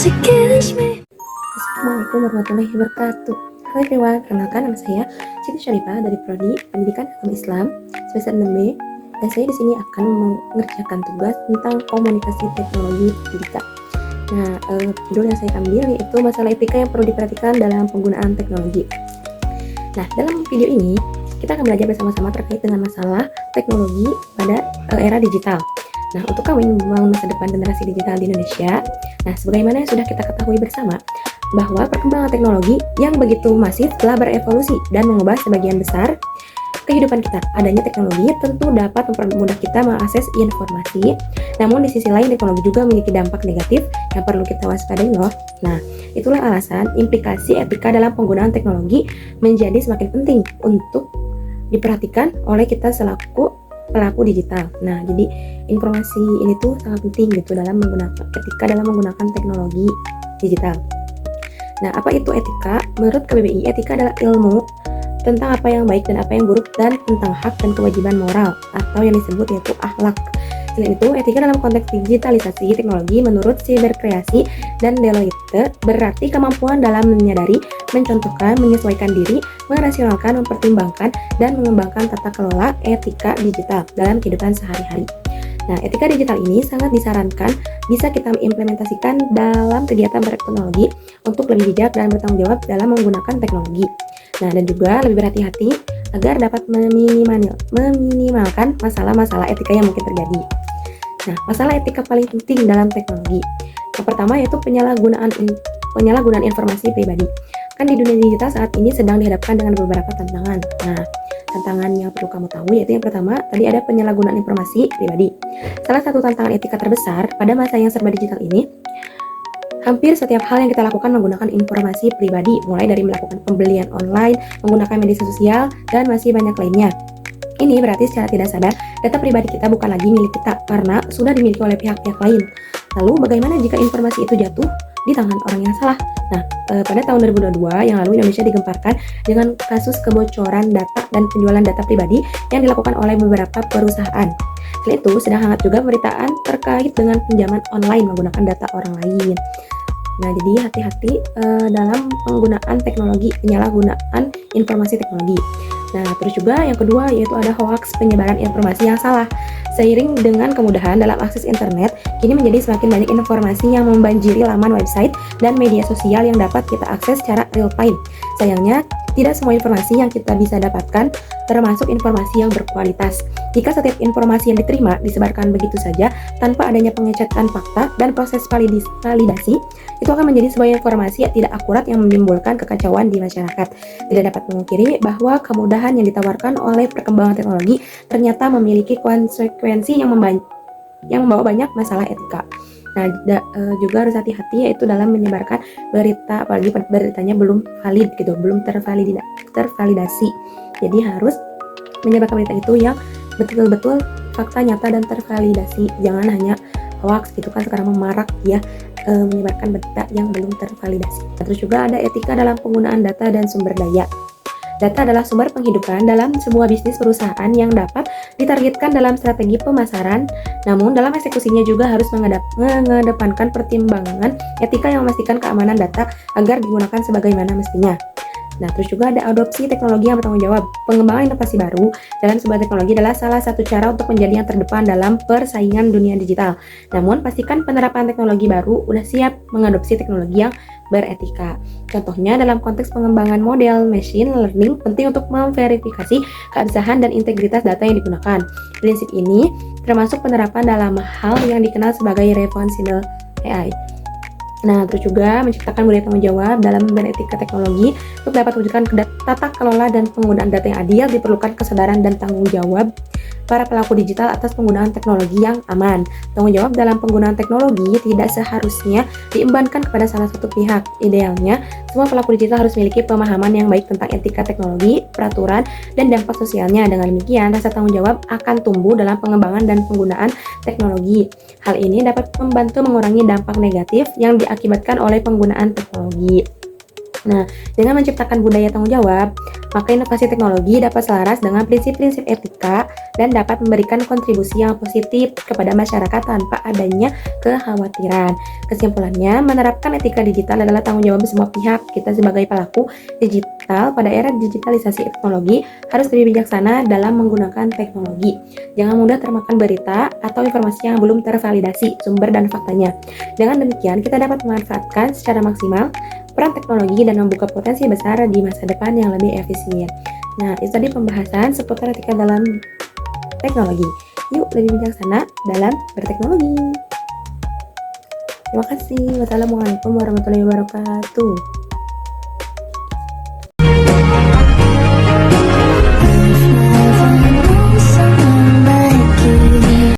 Assalamualaikum warahmatullahi wabarakatuh. Halo everyone, perkenalkan nama saya Siti Syarifah dari Prodi Pendidikan Agama Islam semester 6B, dan saya di sini akan mengerjakan tugas tentang komunikasi teknologi pendidikan. Nah, judul yang saya ambil yaitu masalah etika yang perlu diperhatikan dalam penggunaan teknologi. Nah, dalam video ini kita akan belajar bersama-sama terkait dengan masalah teknologi pada era digital. Nah, untuk kami membangun masa depan generasi digital di Indonesia, nah sebagaimana yang sudah kita ketahui bersama, bahwa perkembangan teknologi yang begitu masif telah berevolusi dan mengubah sebagian besar kehidupan kita. Adanya teknologi tentu dapat mempermudah kita mengakses informasi, namun di sisi lain teknologi juga memiliki dampak negatif yang perlu kita waspadai loh. Nah, itulah alasan implikasi etika dalam penggunaan teknologi menjadi semakin penting untuk diperhatikan oleh kita selaku pelaku digital. Nah, jadi informasi ini tuh sangat penting gitu dalam menggunakan etika dalam menggunakan teknologi digital. Nah, apa itu etika? Menurut KBBI, etika adalah ilmu tentang apa yang baik dan apa yang buruk dan tentang hak dan kewajiban moral atau yang disebut yaitu akhlak. Selain itu, etika dalam konteks digitalisasi teknologi menurut Cyberkreasi dan Deloitte berarti kemampuan dalam menyadari, mencontohkan, menyesuaikan diri, merasionalkan, mempertimbangkan, dan mengembangkan tata kelola etika digital dalam kehidupan sehari-hari. Nah, etika digital ini sangat disarankan bisa kita implementasikan dalam kegiatan berteknologi untuk lebih bijak dan bertanggung jawab dalam menggunakan teknologi. Nah, dan juga lebih berhati-hati agar dapat meminimalkan masalah-masalah etika yang mungkin terjadi. Nah, masalah etika paling penting dalam teknologi. Yang pertama yaitu penyalahgunaan informasi pribadi. Kan di dunia digital saat ini sedang dihadapkan dengan beberapa tantangan. Nah, tantangan yang perlu kamu tahu yaitu yang pertama, tadi ada penyalahgunaan informasi pribadi. Salah satu tantangan etika terbesar pada masa yang serba digital ini, hampir setiap hal yang kita lakukan menggunakan informasi pribadi, mulai dari melakukan pembelian online, menggunakan media sosial, dan masih banyak lainnya. Ini berarti secara tidak sadar, data pribadi kita bukan lagi milik kita karena sudah dimiliki oleh pihak-pihak lain. Lalu bagaimana jika informasi itu jatuh di tangan orang yang salah? Nah, pada tahun 2022 yang lalu Indonesia digemparkan dengan kasus kebocoran data dan penjualan data pribadi yang dilakukan oleh beberapa perusahaan. Selain itu, sedang hangat juga pemberitaan terkait dengan pinjaman online menggunakan data orang lain. Nah, jadi hati-hati dalam penggunaan teknologi, penyalahgunaan informasi teknologi. Nah, terus juga yang kedua yaitu ada hoax, penyebaran informasi yang salah. Seiring dengan kemudahan dalam akses internet, kini menjadi semakin banyak informasi yang membanjiri laman website dan media sosial yang dapat kita akses secara real time. Sayangnya, tidak semua informasi yang kita bisa dapatkan termasuk informasi yang berkualitas. Jika setiap informasi yang diterima disebarkan begitu saja tanpa adanya pengecekan fakta dan proses validasi, itu akan menjadi sebuah informasi yang tidak akurat yang menimbulkan kekacauan di masyarakat. Tidak dapat memungkiri bahwa kemudahan yang ditawarkan oleh perkembangan teknologi ternyata memiliki konsekuensi yang membawa banyak masalah etika. Nah, juga harus hati-hati yaitu dalam menyebarkan berita, apalagi beritanya belum valid gitu, belum tervalidasi. Jadi harus menyebarkan berita itu yang betul-betul fakta nyata dan tervalidasi. Jangan hanya hoax gitu kan, sekarang memarak ya, menyebarkan berita yang belum tervalidasi. Terus juga ada etika dalam penggunaan data dan sumber daya. Data adalah sumber penghidupan dalam sebuah bisnis perusahaan yang dapat ditargetkan dalam strategi pemasaran, namun dalam eksekusinya juga harus mengedepankan pertimbangan etika yang memastikan keamanan data agar digunakan sebagaimana mestinya. Nah, terus juga ada adopsi teknologi yang bertanggung jawab. Pengembangan inovasi baru dalam sebuah teknologi adalah salah satu cara untuk menjadi yang terdepan dalam persaingan dunia digital. Namun, pastikan penerapan teknologi baru udah siap mengadopsi teknologi yang beretika. Contohnya dalam konteks pengembangan model machine learning, penting untuk memverifikasi keabsahan dan integritas data yang digunakan. Prinsip ini termasuk penerapan dalam hal yang dikenal sebagai responsible AI. Nah, terus juga menciptakan budaya tanggung jawab dalam beretika teknologi. Untuk dapat mewujudkan tata kelola dan penggunaan data yang adil, diperlukan kesadaran dan tanggung jawab para pelaku digital atas penggunaan teknologi yang aman. Tanggung jawab dalam penggunaan teknologi tidak seharusnya diembankan kepada salah satu pihak. Idealnya, semua pelaku digital harus memiliki pemahaman yang baik tentang etika teknologi, peraturan, dan dampak sosialnya. Dengan demikian, rasa tanggung jawab akan tumbuh dalam pengembangan dan penggunaan teknologi. Hal ini dapat membantu mengurangi dampak negatif yang diakibatkan oleh penggunaan teknologi. Nah, dengan menciptakan budaya tanggung jawab, maka inovasi teknologi dapat selaras dengan prinsip-prinsip etika dan dapat memberikan kontribusi yang positif kepada masyarakat tanpa adanya kekhawatiran. Kesimpulannya, menerapkan etika digital adalah tanggung jawab semua pihak. Kita sebagai pelaku digital pada era digitalisasi teknologi harus lebih bijaksana dalam menggunakan teknologi. Jangan mudah termakan berita atau informasi yang belum tervalidasi sumber dan faktanya. Dengan demikian, kita dapat memanfaatkan secara maksimal peran teknologi dan membuka potensi besar di masa depan yang lebih efisien. Nah, itu tadi pembahasan seputar etika dalam teknologi. Yuk lebih bijaksana dalam berteknologi. Terima kasih. Wassalamualaikum warahmatullahi wabarakatuh.